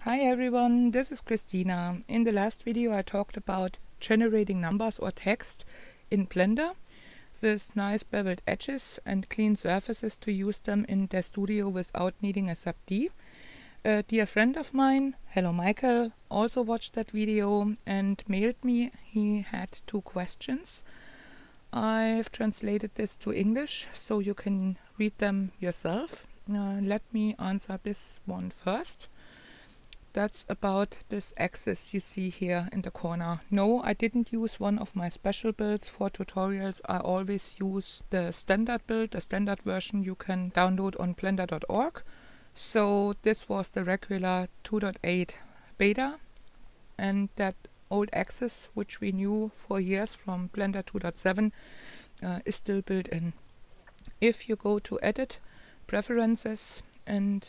Hi everyone, this is Christina. In the last video I talked about generating numbers or text in Blender with nice beveled edges and clean surfaces to use them in DAZ Studio without needing a sub-D. A dear friend of mine, hello Michael, also watched that video and mailed me. He had 2 questions. I've translated this to English so you can read them yourself. Let me answer this one first. That's about this axis you see here in the corner. No, I didn't use one of my special builds for tutorials. I always use the standard build, the standard version you can download on blender.org. So this was the regular 2.8 beta, and that old axis, which we knew for years from Blender 2.7, is still built in. If you go to Edit, Preferences, and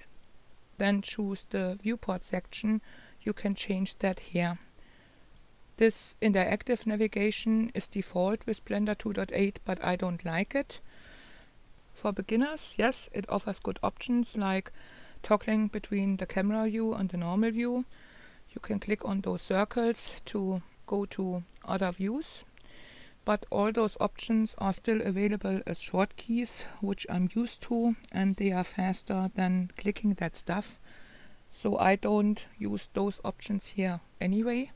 then choose the viewport section, you can change that here. This interactive navigation is default with Blender 2.8, but I don't like it. For beginners, yes, it offers good options like toggling between the camera view and the normal view. You can click on those circles to go to other views, but all those options are still available as shortkeys, which I'm used to, and they are faster than clicking that stuff. So I don't use those options here anyway.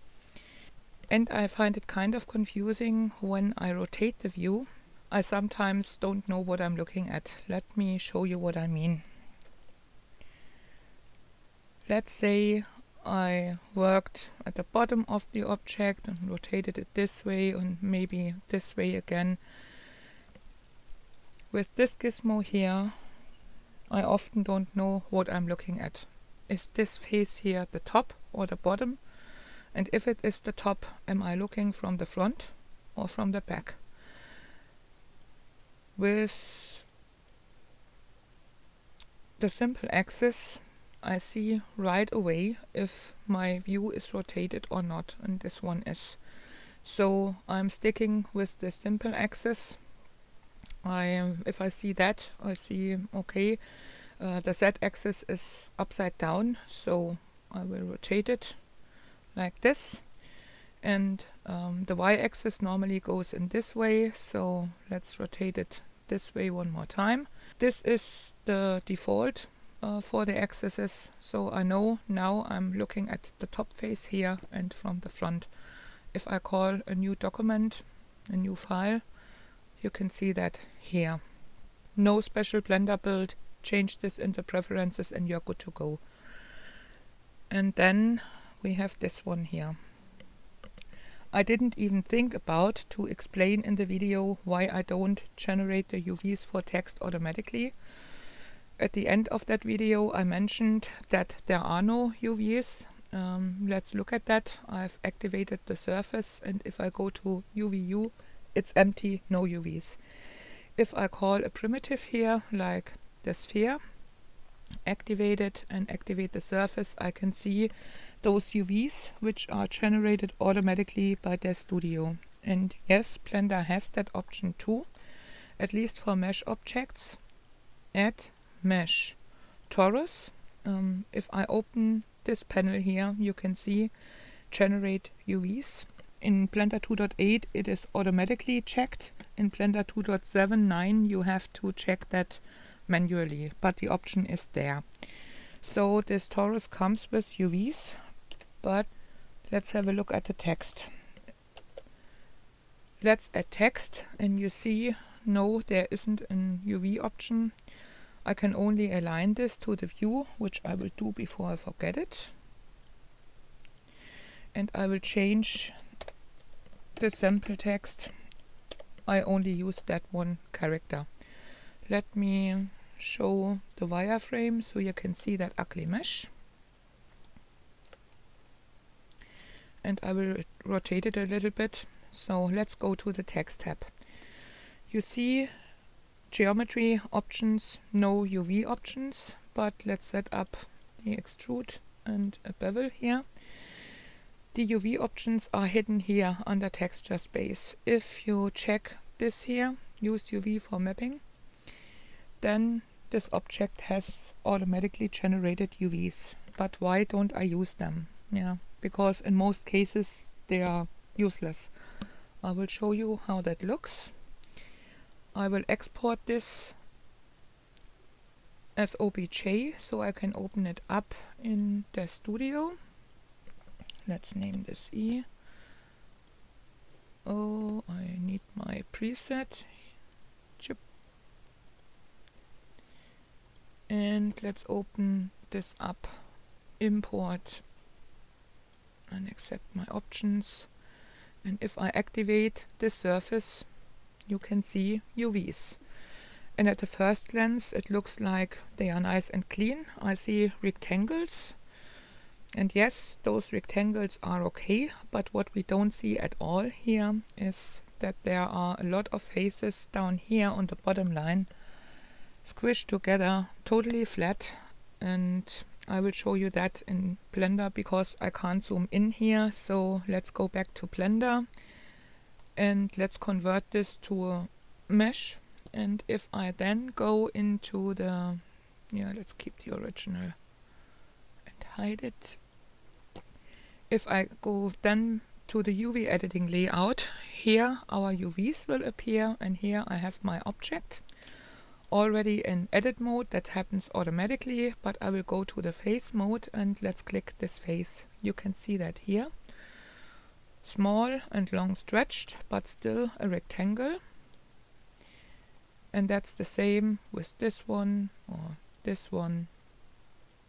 And I find it kind of confusing when I rotate the view. I sometimes don't know what I'm looking at. Let me show you what I mean. Let's say I worked at the bottom of the object and rotated it this way and maybe this way again. With this gizmo here, I often don't know what I'm looking at. Is this face here the top or the bottom? And if it is the top, am I looking from the front or from the back? With the simple axis, I see right away if my view is rotated or not, and this one is. So I'm sticking with the simple axis. If I see that, I see, okay, the Z-axis is upside down, so I will rotate it like this. And the Y-axis normally goes in this way, so let's rotate it this way one more time. This is the default for the axes, so I know now I'm looking at the top face here and from the front. If I call a new document, a new file, you can see that here. No special Blender build, change this into preferences and you're good to go. And then we have this one here. I didn't even think about to explain in the video why I don't generate the UVs for text automatically. At the end of that video I mentioned that there are no UVs. Let's look at that. I've activated the surface, and if I go to UV view, it's empty, no UVs. If I call a primitive here, like the sphere, activate it and activate the surface, I can see those UVs which are generated automatically by DAZ Studio. And yes, Blender has that option too, at least for mesh objects. Add mesh torus. If I open this panel here, you can see generate UVs. In Blender 2.8 it is automatically checked. In Blender 2.7.9 you have to check that manually, but the option is there. So this torus comes with UVs, but let's have a look at the text. Let's add text, and you see, no, there isn't an UV option. I can only align this to the view, which I will do before I forget it. And I will change the sample text. I only use that one character. Let me show the wireframe so you can see that ugly mesh. And I will rotate it a little bit. So let's go to the text tab. You see geometry options, no UV options, but let's set up the extrude and a bevel here. The UV options are hidden here under texture space. If you check this here, use UV for mapping, then this object has automatically generated UVs. but why don't I use them? Yeah, because in most cases they are useless. I will show you how that looks. I will export this as OBJ so I can open it up in the studio. Let's name this E. Oh, I need my preset. Chip. And let's open this up. Import and accept my options. And if I activate this surface, you can see UVs. And at the first glance it looks like they are nice and clean. I see rectangles. And yes, those rectangles are okay, but what we don't see at all here is that there are a lot of faces down here on the bottom line, squished together, totally flat. And I will show you that in Blender because I can't zoom in here. So let's go back to Blender and let's convert this to a mesh. And if I then go into the, let's keep the original and hide it. If I go then to the UV editing layout, here our UVs will appear, and here I have my object already in edit mode. That happens automatically, but I will go to the face mode and let's click this face. You can see that here. Small and long stretched, but still a rectangle. And that's the same with this one, or this one,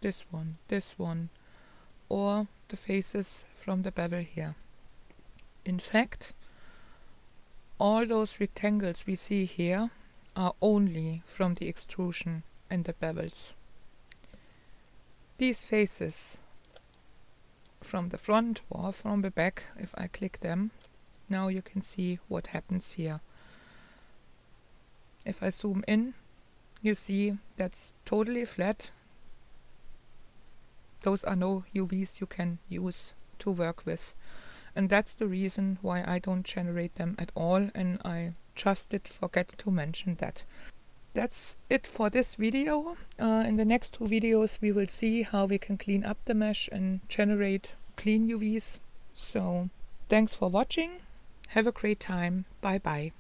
this one, this one, or the faces from the bevel here. In fact, all those rectangles we see here are only from the extrusion and the bevels. These faces from the front or from the back, if I click them, now you can see what happens here. If I zoom in, you see that's totally flat. Those are no UVs you can use to work with. And that's the reason why I don't generate them at all, and I just did forget to mention that. That's it for this video. In the next two videos we will see how we can clean up the mesh and generate clean UVs. So thanks for watching. Have a great time. Bye bye.